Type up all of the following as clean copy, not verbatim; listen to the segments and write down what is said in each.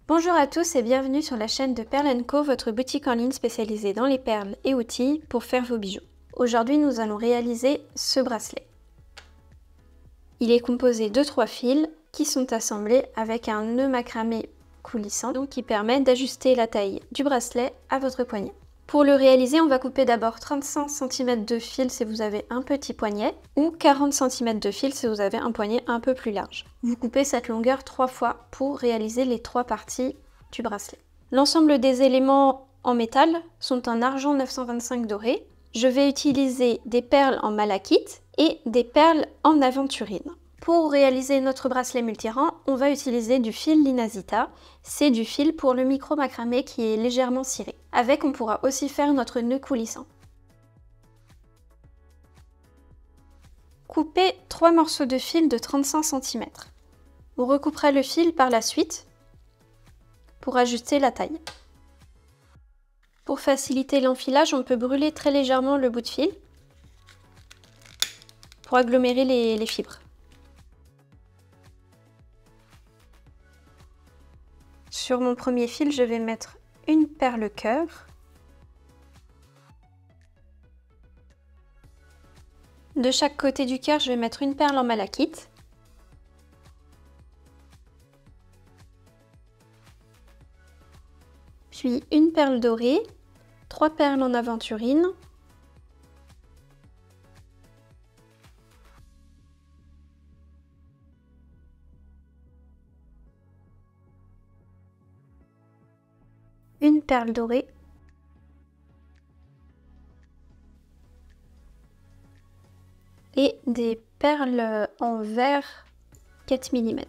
Bonjour à tous et bienvenue sur la chaîne de Perle & Co, votre boutique en ligne spécialisée dans les perles et outils pour faire vos bijoux. Aujourd'hui, nous allons réaliser ce bracelet. Il est composé de 3 fils qui sont assemblés avec un nœud macramé coulissant, donc qui permet d'ajuster la taille du bracelet à votre poignet. Pour le réaliser, on va couper d'abord 35 cm de fil si vous avez un petit poignet ou 40 cm de fil si vous avez un poignet un peu plus large. Vous coupez cette longueur 3 fois pour réaliser les 3 parties du bracelet. L'ensemble des éléments en métal sont en argent 925 doré. Je vais utiliser des perles en malachite et des perles en aventurine. Pour réaliser notre bracelet multirang, on va utiliser du fil Linazita. C'est du fil pour le micro macramé qui est légèrement ciré. Avec, on pourra aussi faire notre nœud coulissant. Coupez 3 morceaux de fil de 35 cm. On recoupera le fil par la suite pour ajuster la taille. Pour faciliter l'enfilage, on peut brûler très légèrement le bout de fil pour agglomérer les fibres. Sur mon premier fil, je vais mettre une perle cœur. De chaque côté du cœur, je vais mettre une perle en malachite. Puis une perle dorée, 3 perles en aventurine. Une perle dorée. Et des perles en verre 4 mm.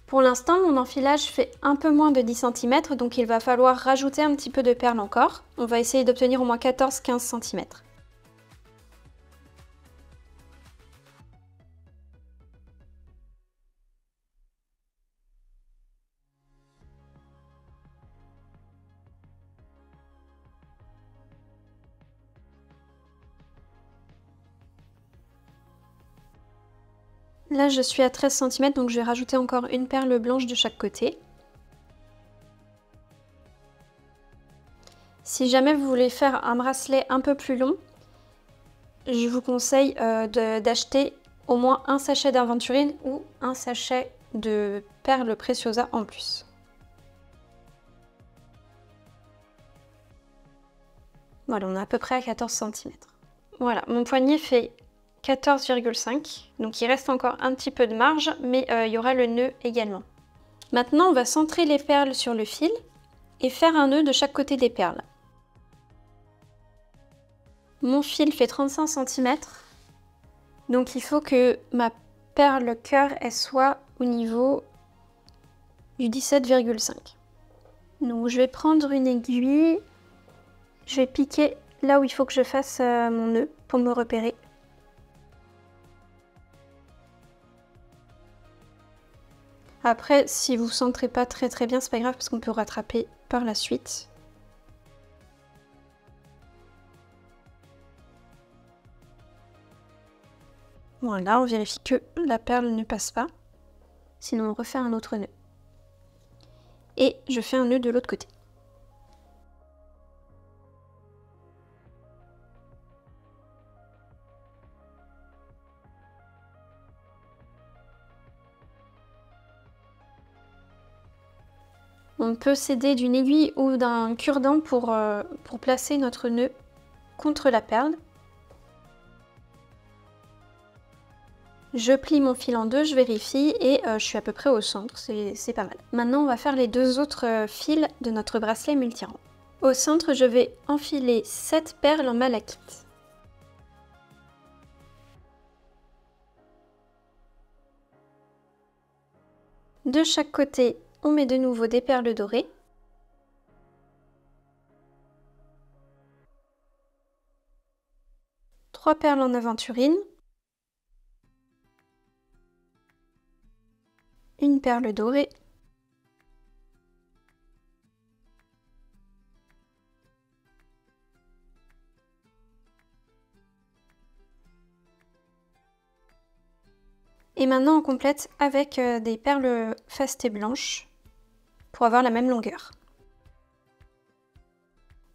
Pour l'instant, mon enfilage fait un peu moins de 10 cm, donc il va falloir rajouter un petit peu de perles encore. On va essayer d'obtenir au moins 14-15 cm. Là, je suis à 13 cm, donc je vais rajouter encore une perle blanche de chaque côté. Si jamais vous voulez faire un bracelet un peu plus long, je vous conseille d'acheter au moins un sachet d'aventurine ou un sachet de perles Preciosa en plus. Voilà, on est à peu près à 14 cm. Voilà, mon poignet fait 14,5, donc il reste encore un petit peu de marge, mais il y aura le nœud également. Maintenant, on va centrer les perles sur le fil et faire un nœud de chaque côté des perles. Mon fil fait 35 cm, donc il faut que ma perle cœur elle soit au niveau du 17,5. Donc je vais prendre une aiguille, je vais piquer là où il faut que je fasse mon nœud pour me repérer. Après, si vous centrez pas très bien, c'est pas grave parce qu'on peut rattraper par la suite. Voilà, on vérifie que la perle ne passe pas. Sinon, on refait un autre nœud. Et je fais un nœud de l'autre côté. On peut s'aider d'une aiguille ou d'un cure-dent pour placer notre nœud contre la perle. Je plie mon fil en deux, je vérifie et je suis à peu près au centre, c'est pas mal. Maintenant, on va faire les deux autres fils de notre bracelet multirang. Au centre, je vais enfiler 7 perles en malachite. De chaque côté, on met de nouveau des perles dorées. Trois perles en aventurine. une perle dorée. Et maintenant on complète avec des perles festées blanches pour avoir la même longueur.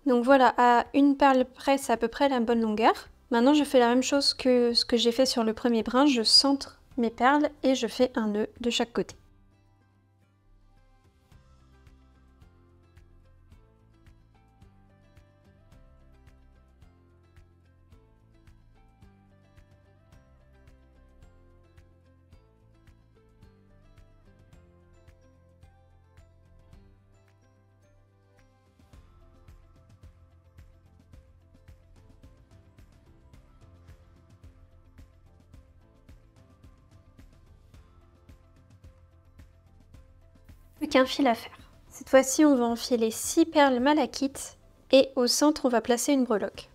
Donc voilà, à une perle près, c'est à peu près la bonne longueur. Maintenant je fais la même chose que ce que j'ai fait sur le premier brin, je centre mes perles et je fais un nœud de chaque côté. Plus qu'un fil à faire. Cette fois-ci, on va enfiler 6 perles malachites et au centre, on va placer une breloque.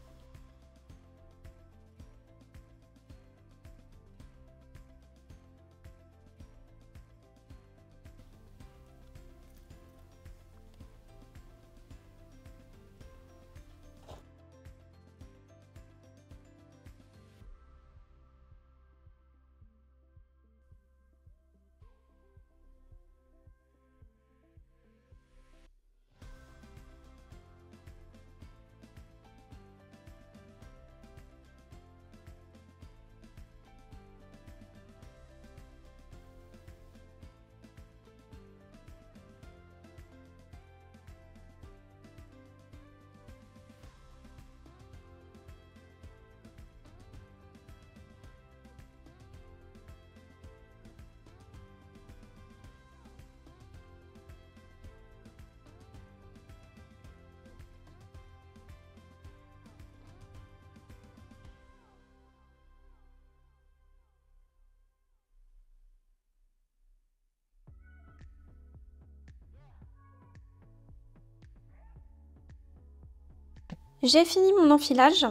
J'ai fini mon enfilage.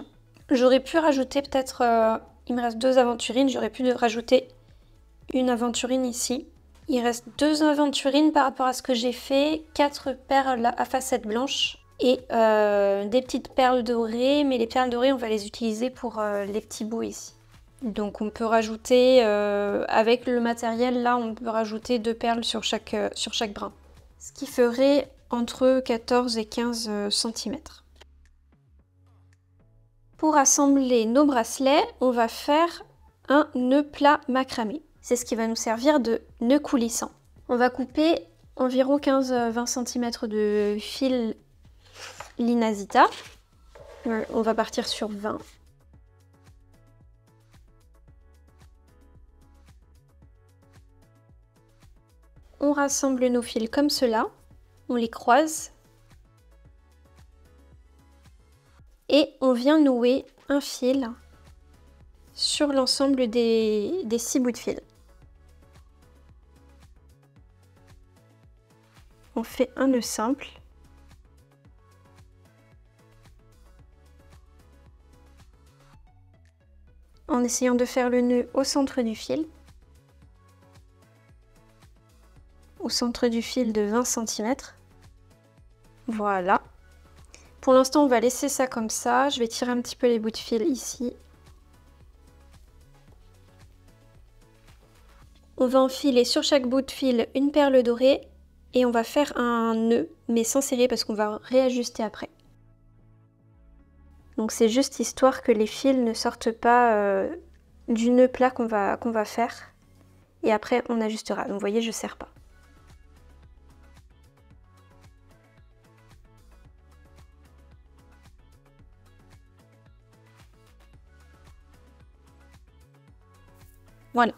J'aurais pu rajouter peut-être, il me reste 2 aventurines, j'aurais pu rajouter une aventurine ici. Il reste 2 aventurines par rapport à ce que j'ai fait, 4 perles à facettes blanches et des petites perles dorées, mais les perles dorées on va les utiliser pour les petits bouts ici. Donc on peut rajouter, avec le matériel là, on peut rajouter 2 perles sur chaque brin. Ce qui ferait entre 14 et 15 cm. Pour assembler nos bracelets, on va faire un nœud plat macramé. C'est ce qui va nous servir de nœud coulissant. On va couper environ 15-20 cm de fil Linazita. On va partir sur 20. On rassemble nos fils comme cela. On les croise. Et on vient nouer un fil sur l'ensemble des 6 bouts de fil. On fait un nœud simple. En essayant de faire le nœud au centre du fil. Au centre du fil de 20 cm. Voilà. Pour l'instant, on va laisser ça comme ça. Je vais tirer un petit peu les bouts de fil ici. On va enfiler sur chaque bout de fil une perle dorée et on va faire un nœud, mais sans serrer parce qu'on va réajuster après. Donc c'est juste histoire que les fils ne sortent pas du nœud plat qu'on va faire. Et après, on ajustera. Donc vous voyez, je ne serre pas. Voilà,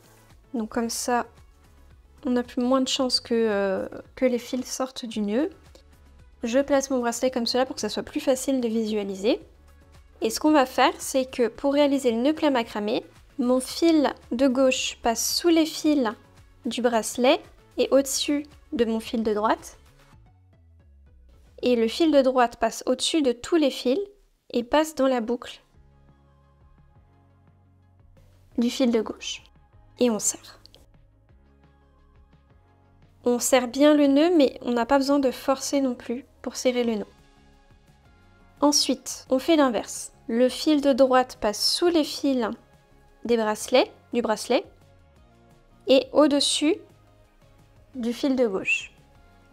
donc comme ça, on a plus moins de chances que les fils sortent du nœud. Je place mon bracelet comme cela pour que ça soit plus facile de visualiser. Et ce qu'on va faire, c'est que pour réaliser le nœud plat macramé, mon fil de gauche passe sous les fils du bracelet et au-dessus de mon fil de droite. Et le fil de droite passe au-dessus de tous les fils et passe dans la boucle du fil de gauche. Et on serre. On serre bien le nœud, mais on n'a pas besoin de forcer non plus pour serrer le nœud. Ensuite, on fait l'inverse. Le fil de droite passe sous les fils du bracelet, et au-dessus du fil de gauche.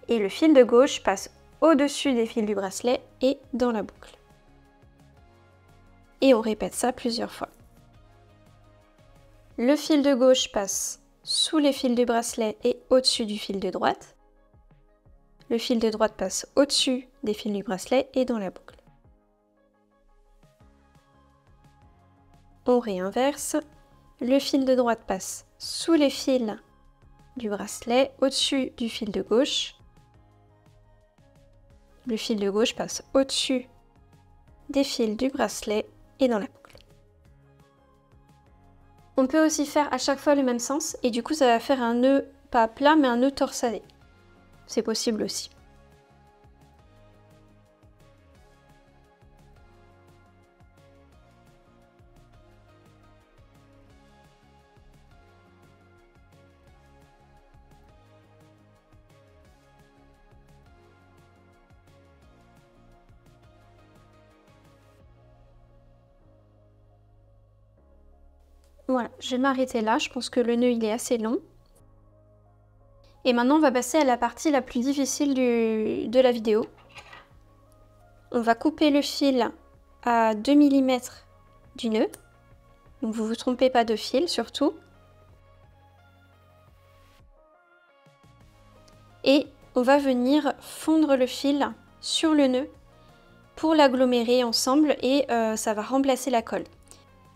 Et le fil de gauche passe au-dessus des fils du bracelet et dans la boucle. Et on répète ça plusieurs fois. Le fil de gauche passe sous les fils du bracelet et au-dessus du fil de droite. Le fil de droite passe au-dessus des fils du bracelet et dans la boucle. On réinverse. Le fil de droite passe sous les fils du bracelet, au-dessus du fil de gauche. Le fil de gauche passe au-dessus des fils du bracelet et dans la boucle. On peut aussi faire à chaque fois le même sens et du coup ça va faire un nœud pas plat mais un nœud torsadé. C'est possible aussi. Voilà, je vais m'arrêter là, je pense que le nœud il est assez long. Et maintenant on va passer à la partie la plus difficile de la vidéo. On va couper le fil à 2 mm du nœud. Donc vous vous trompez pas de fil surtout. Et on va venir fondre le fil sur le nœud pour l'agglomérer ensemble et ça va remplacer la colle.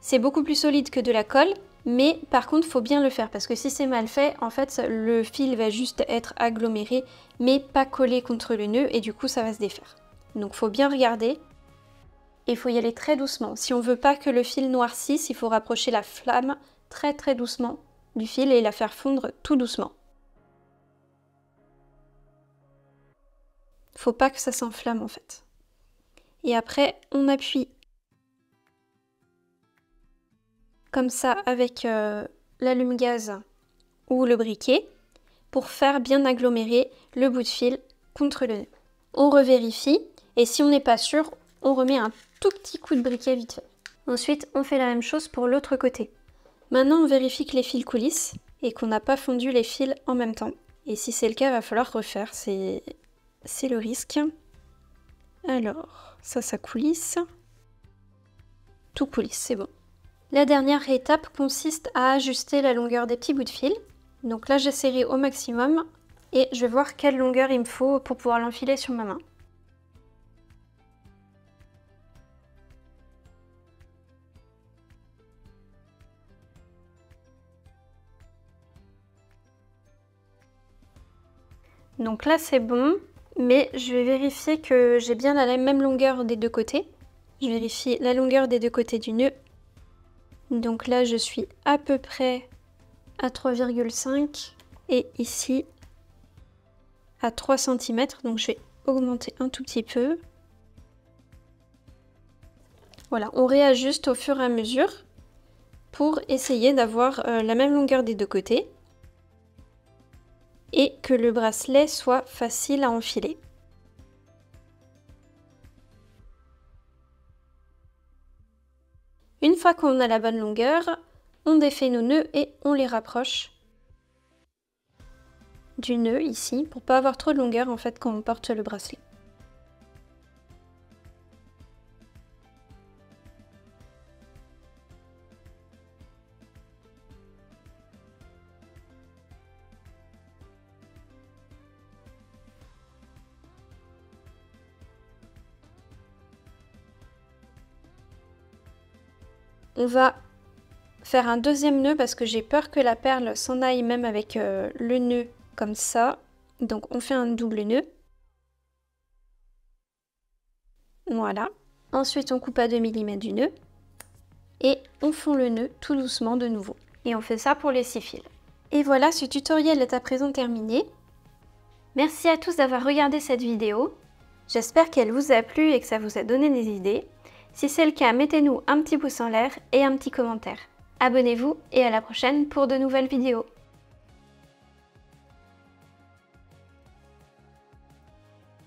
C'est beaucoup plus solide que de la colle, mais par contre, il faut bien le faire parce que si c'est mal fait, en fait, le fil va juste être aggloméré, mais pas collé contre le nœud et du coup, ça va se défaire. Donc, il faut bien regarder et il faut y aller très doucement. Si on veut pas que le fil noircisse, il faut rapprocher la flamme très très doucement du fil et la faire fondre tout doucement. Faut pas que ça s'enflamme en fait. Et après, on appuie comme ça avec l'allume-gaz ou le briquet pour faire bien agglomérer le bout de fil contre le nœud. On revérifie et si on n'est pas sûr, on remet un tout petit coup de briquet vite fait. Ensuite, on fait la même chose pour l'autre côté. Maintenant, on vérifie que les fils coulissent et qu'on n'a pas fondu les fils en même temps. Et si c'est le cas, il va falloir refaire, c'est le risque. Alors, ça coulisse. Tout coulisse, c'est bon. La dernière étape consiste à ajuster la longueur des petits bouts de fil. Donc là, j'ai serré au maximum et je vais voir quelle longueur il me faut pour pouvoir l'enfiler sur ma main. Donc là, c'est bon, mais je vais vérifier que j'ai bien la même longueur des deux côtés. Je vérifie la longueur des deux côtés du nœud. Donc là, je suis à peu près à 3,5 et ici à 3 cm. Donc je vais augmenter un tout petit peu. Voilà, on réajuste au fur et à mesure pour essayer d'avoir la même longueur des deux côtés et que le bracelet soit facile à enfiler. Une fois qu'on a la bonne longueur, on défait nos nœuds et on les rapproche du nœud ici pour pas avoir trop de longueur en fait quand on porte le bracelet. On va faire un deuxième nœud parce que j'ai peur que la perle s'en aille même avec le nœud comme ça. Donc on fait un double nœud. Voilà. Ensuite on coupe à 2 mm du nœud. Et on fond le nœud tout doucement de nouveau. Et on fait ça pour les 6 fils. Et voilà, ce tutoriel est à présent terminé. Merci à tous d'avoir regardé cette vidéo. J'espère qu'elle vous a plu et que ça vous a donné des idées. Si c'est le cas, mettez-nous un petit pouce en l'air et un petit commentaire. Abonnez-vous et à la prochaine pour de nouvelles vidéos.